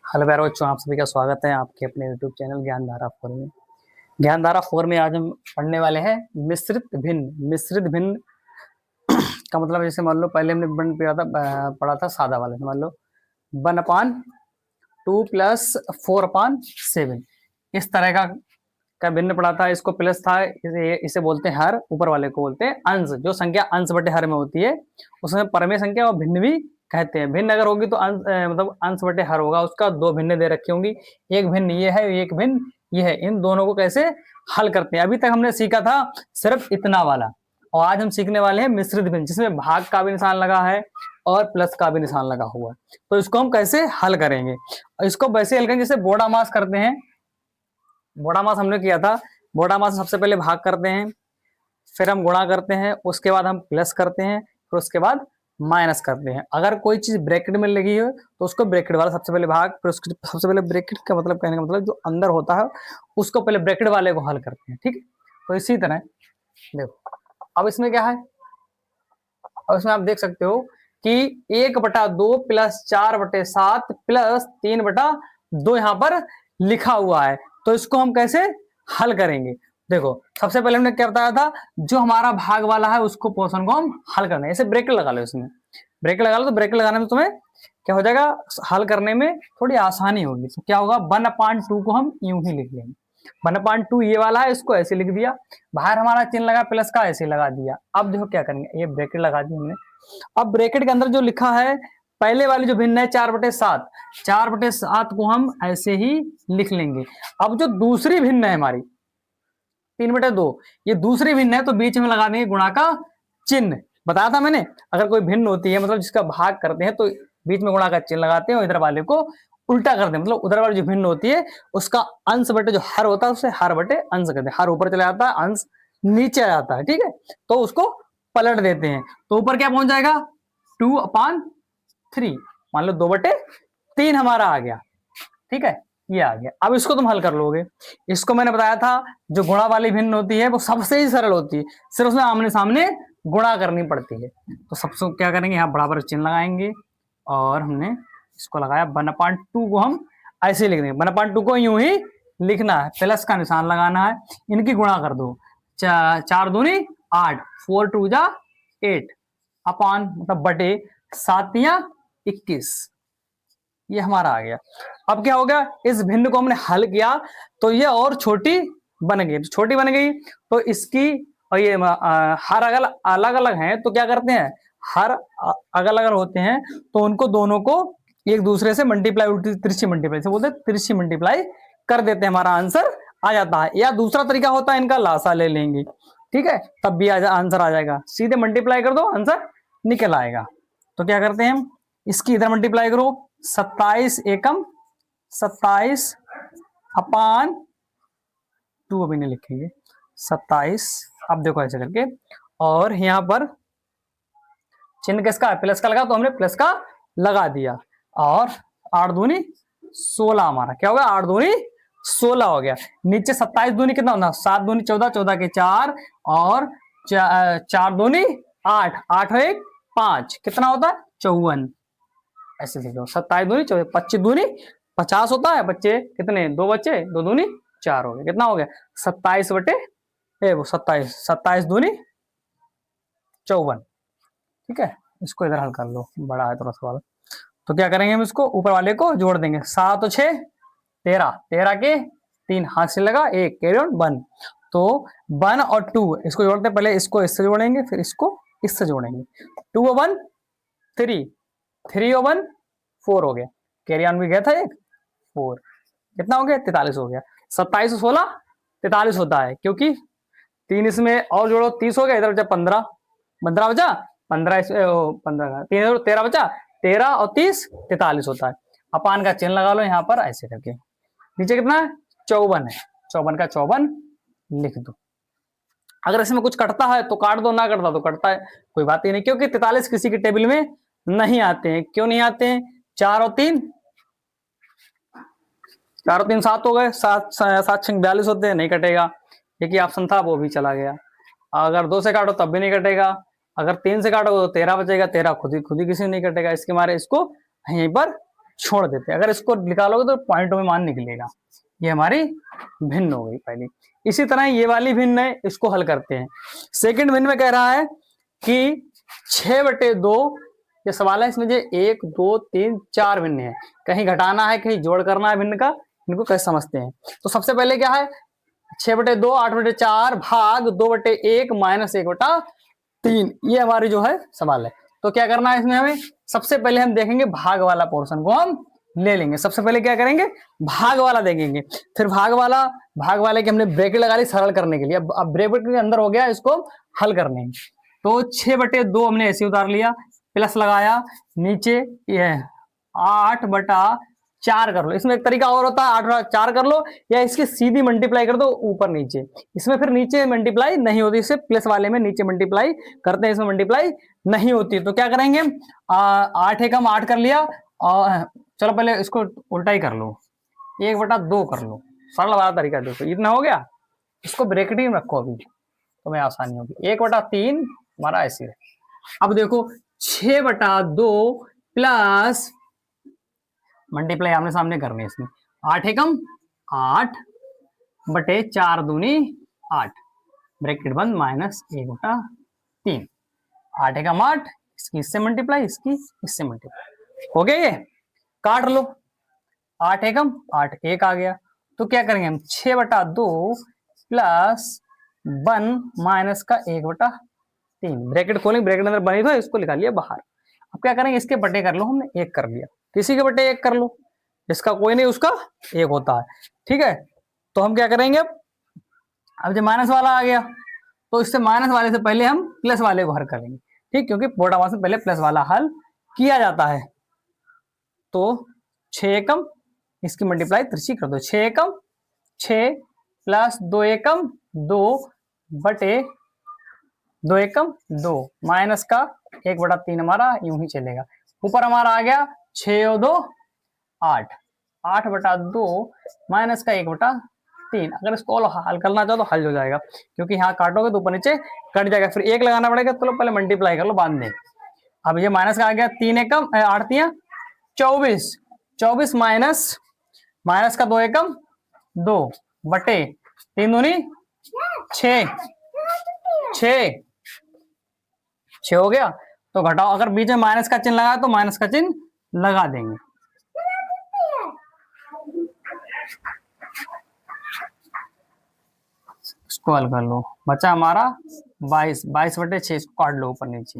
Hello प्यारे बच्चों, आप सभी का स्वागत है आपके अपने यूट्यूब चैनल ज्ञानधारा 4 में। ज्ञानधारा 4 में आज हम पढ़ने वाले हैं मिश्रित भिन्न। मिश्रित भिन्न का मतलब जैसे मान लो पहले हमने भिन्न पढ़ा था सादा वाले, मान लो 1/2 प्लस 4/7 इस तरह का भिन्न पढ़ा था। इसको प्लस था, इसे बोलते हैं हर, ऊपर वाले को बोलते हैं अंश। जो संख्या अंश बटे हर में होती है उसमें परमेय संख्या और भिन्न भी कहते हैं। भिन्न अगर होगी तो अंश मतलब अंश बटे हर होगा, उसका दो भिन्न दे रखी होंगी, एक भिन्न ये है, एक भिन्न ये है। इन दोनों को कैसे हल करते हैं, अभी तक हमने सीखा था सिर्फ इतना वाला, और आज हम सीखने वाले हैं मिश्रित भिन्न, जिसमें भाग का भी निशान लगा है और प्लस का भी निशान लगा हुआ है। तो इसको हम कैसे हल करेंगे, इसको वैसे हल करेंगे जैसे बोड़ा मास करते हैं। बोड़ा मास हमने किया था, बोड़ा मास सबसे पहले भाग करते हैं, फिर हम गुणा करते हैं, उसके बाद हम प्लस करते हैं, फिर उसके बाद माइनस करते हैं। अगर कोई चीज ब्रैकेट में लगी हो तो उसको ब्रैकेट वाला सबसे पहले भाग, फिर उसको सबसे पहले ब्रैकेट का मतलब कहने का मतलब जो अंदर होता है उसको पहले ब्रैकेट वाले को हल करते हैं, ठीक है। तो इसी तरह देखो अब इसमें क्या है, अब इसमें आप देख सकते हो कि 1/2 प्लस 4/7 प्लस 3/2 यहाँ पर लिखा हुआ है। तो इसको हम कैसे हल करेंगे, देखो सबसे पहले हमने क्या बताया था, जो हमारा भाग वाला है उसको पोर्शन को हम हल करना है। ऐसे ब्रेकेट लगा लो, इसमें ब्रेकेट लगा लो तो ब्रेकेट लगाने में तुम्हें क्या हो जाएगा, हल करने में थोड़ी आसानी होगी। तो क्या होगा, 1/2 को हम यूं ही लिख लेंगे। 1/2 ये वाला है, इसको ऐसे लिख दिया, बाहर हमारा चिन्ह लगा प्लस का, ऐसे लगा दिया। अब देखो क्या करेंगे, ये ब्रैकेट लगा दी हमने। अब ब्रैकेट के अंदर जो लिखा है पहले वाली जो भिन्न है 4/7, 4/7 को हम ऐसे ही लिख लेंगे। अब जो दूसरी भिन्न है हमारी 3/2, ये दूसरी भिन्न है तो बीच में लगा देंगे गुणा का चिन्ह। बताया था मैंने, अगर कोई भिन्न होती है मतलब जिसका भाग करते हैं तो बीच में गुणा का चिन्ह लगाते हैं और इधर वाले को उल्टा करते हैं, मतलब उधर वाली जो भिन्न होती है उसका अंश बटे जो हर होता है उसे हर बटे अंश करते हैं। हर ऊपर चला जाता है, अंश नीचे आ जाता है, ठीक है। तो उसको पलट देते हैं, तो ऊपर क्या पहुंच जाएगा 2/3, मान लो 2/3 हमारा आ गया, ठीक है, ये आ गया। अब इसको तुम हल कर लोगे। इसको मैंने बताया था जो गुणा वाली भिन्न होती है वो सबसे ही सरल होती है, सिर्फ उसमें आमने सामने गुणा करनी पड़ती है। तो सबसे क्या करेंगे, यहाँ बराबर चिन्ह लगाएंगे और हमने इसको लगाया 1/2 को हम ऐसे लिख देंगे। 1/2 को यूं ही लिखना है, प्लस का निशान लगाना है, इनकी गुणा कर दो, 4 दूनी 8, 4 2 जा 8 अपान मतलब बटे 7 या 21, ये हमारा आ गया। अब क्या हो गया, इस भिन्न को हमने हल किया तो ये और छोटी बन गई। छोटी बन गई तो इसकी और ये हर अलग अलग हैं, तो क्या करते हैं, हर अगल अलग होते हैं तो उनको दोनों को एक दूसरे से मल्टीप्लाई, उल्टी तिरछी मल्टीप्लाई से बोलते हैं, तिरछी मल्टीप्लाई कर देते हैं, हमारा आंसर आ जाता है। या दूसरा तरीका होता है इनका लासा ले लेंगे, ठीक है, तब भी आंसर आ जाएगा। सीधे मल्टीप्लाई कर दो, आंसर निकल आएगा। तो क्या करते हैं हम, इसकी इधर मल्टीप्लाई करो, 27 एकम 27 अपान 2 अभी नहीं लिखेंगे, 27। अब देखो ऐसे करके, और यहां पर चिन्ह किसका है, प्लस का लगा तो हमने प्लस का लगा दिया, और 8 दूनी 16 हमारा क्या होगा, 8 दूनी 16 हो गया। नीचे 27 दूनी कितना होना, 7 दूनी 14, 14 के 4 और 4 दूनी 8, 8 और 1 5, कितना होता है 54। ऐसे लिखो 27 दूनी 24, 25 दूनी 50 होता है, बच्चे कितने, 2 बच्चे, 2 दूनी 4 हो गए, कितना हो गया 27 बटे 27 दूनी 54, ठीक है। इसको इधर हल कर लो, बड़ा है थोड़ा सवाल। तो क्या करेंगे, हम इसको ऊपर वाले को जोड़ देंगे, 7 और 6 13, 13 के 3 हाथ से लगा 1 कैरी ऑन 1, तो 1 और 2 इसको जोड़ते हैं, पहले इसको इससे जोड़ेंगे फिर इसको इससे जोड़ेंगे, 2 और 1 3, 3 और 1 4 हो गया, कैरी ऑन भी गया था एक 4, कितना हो गया 43 हो गया। 27 और 16 43 होता है, क्योंकि 3 इसमें और जोड़ो 30 हो गया, इधर बचा 15, 15 बचा 15, 15 3 13 बचा 13 और 30 43 होता है। अपान का चिन्ह लगा लो यहाँ पर ऐसे करके, नीचे कितना है 54 है, 54 का 54 लिख दो। अगर इसमें कुछ कटता है तो काट दो, ना कटता तो कटता है, कोई बात ही नहीं, क्योंकि 43 किसी के टेबल में नहीं आते हैं। क्यों नहीं आते हैं, 4 और 3 7 हो गए, 7 7 6 42 होते हैं, नहीं कटेगा। एक ही ऑप्शन था वो भी चला गया। अगर 2 से काटो तब भी नहीं कटेगा, अगर 3 से काटो तो 13 बचेगा, 13 खुद ही किसी नहीं कटेगा, इसके मारे इसको यहीं पर छोड़ देते हैं। अगर इसको निकालोगे तो पॉइंटों में मान निकलेगा। ये हमारी भिन्न हो गई पहली। इसी तरह ये वाली भिन्न है, इसको हल करते हैं। सेकंड भिन्न में कह रहा है कि 6/2, ये सवाल है इसमें जो 1 2 3 4 भिन्न है, कहीं घटाना है कहीं जोड़ करना है भिन्न का, इनको कैसे समझते हैं। तो सबसे पहले क्या है, 6/2 8/4 भाग 2/1 माइनस 1/3, ये हमारी जो है सवाल है। तो क्या करना है इसमें हमें, सबसे पहले हम देखेंगे भाग वाला पोर्शन को हम ले लेंगे। सबसे पहले क्या करेंगे, भाग वाला देखेंगे, फिर भाग वाले की हमने ब्रैकेट लगा ली सरल करने के लिए। अब ब्रैकेट के अंदर हो गया, इसको हल करने हैं। तो 6/2 हमने ऐसे उतार लिया, प्लस लगाया, नीचे ये 8/4 कर लो। इसमें एक तरीका और होता है, 8/4 कर लो या इसकी सीधी मल्टीप्लाई कर दो ऊपर नीचे। इसमें फिर नीचे मल्टीप्लाई नहीं होती, इससे प्लस वाले में नीचे मल्टीप्लाई करते हैं, इसमें मल्टीप्लाई नहीं होती। तो क्या करेंगे, 8 एकम 8 कर लिया, और चलो पहले इसको उल्टा ही कर लो, 1/2 कर लो। सरल वाला तरीका देखो, इतना हो गया, इसको ब्रैकेट में रखो अभी तो मैं आसानी होगी। 1/3 हमारा ऐसे है। अब देखो 6/2 प्लस मल्टीप्लाई आमने सामने करने इसमें, 8 एकम 8 बटे 4 दूनी 8, ब्रैकेट बंद, माइनस 1/3, 8 एकम 8, इसकी इससे मल्टीप्लाई, इसकी इससे मल्टीप्लाई, हो गया। ये काट लो, 8 एकम 8 1 आ गया। तो क्या करेंगे हम, 6/2 प्लस 1 माइनस का 1/3, ब्रैकेट खोलेंगे, ब्रैकेट अंदर बनी तो इसको निकाल लिया बाहर। अब क्या करेंगे, इसके बटे कर लो, हमने 1 कर लिया, किसी के बटे 1 कर लो, इसका कोई नहीं उसका 1 होता है, ठीक है। तो हम क्या करेंगे, अब जब माइनस वाला आ गया तो इससे माइनस वाले से पहले हम प्लस वाले को हल करेंगे, ठीक, क्योंकि बोर्ड आवाज से पहले प्लस वाला हल किया जाता है। तो 6 एकम, इसकी मल्टीप्लाई तिरछी कर दो, 6 एकम 6 प्लस 2 एकम 2 बटे 2 एकम 2 माइनस का 1/3 हमारा यूं ही चलेगा। ऊपर हमारा आ गया 6 और 2 8, 8/2 माइनस का 1/3। अगर इसको हल करना चाहो तो हल हो जाएगा, क्योंकि यहाँ काटोगे तो ऊपर नीचे कट जाएगा, फिर 1 लगाना पड़ेगा। तो पहले मल्टीप्लाई कर लो बाद में। अब ये माइनस का आ गया 3 एकम 8 3 24, 24 माइनस का 2 एकम 2 बटे 3 दूनी 6 हो गया। तो घटाओ, अगर बीच में माइनस का चिन्ह लगा तो माइनस का चिन्ह लगा देंगे। इसको हल कर लो, बचा हमारा 22/6, इसको काट लो ऊपर नीचे,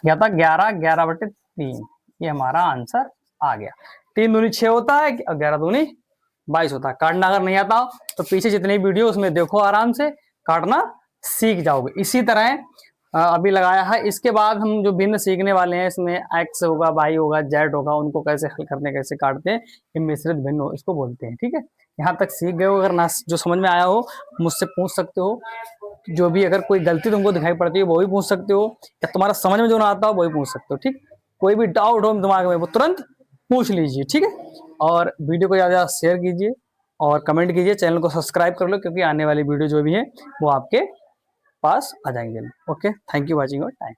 क्या था 11/3, ये हमारा आंसर आ गया। 3 दूनी 6 होता है और 11 दूनी 22 होता है। काटना अगर नहीं आता तो पीछे जितनी वीडियो उसमें देखो, आराम से काटना सीख जाओगे। इसी तरह अभी लगाया है, इसके बाद हम जो भिन्न सीखने वाले हैं, इसमें एक्स होगा, वाई होगा, जेड होगा, उनको कैसे हल करने, कैसे काटते हैं, ये मिश्रित भिन्न इसको बोलते हैं, ठीक है। यहाँ तक सीख गए हो, अगर ना जो समझ में आया हो मुझसे पूछ सकते हो, जो भी अगर कोई गलती तुमको दिखाई पड़ती है वो भी पूछ सकते हो, या तुम्हारा समझ में जो ना आता हो वो भी पूछ सकते हो, ठीक। कोई भी डाउट हो दिमाग में वो तुरंत पूछ लीजिए, ठीक है। और वीडियो को ज़्यादा शेयर कीजिए और कमेंट कीजिए, चैनल को सब्सक्राइब कर लो, क्योंकि आने वाली वीडियो जो भी है वो आपके पास आ जाएंगे। Okay, thank you watching your time.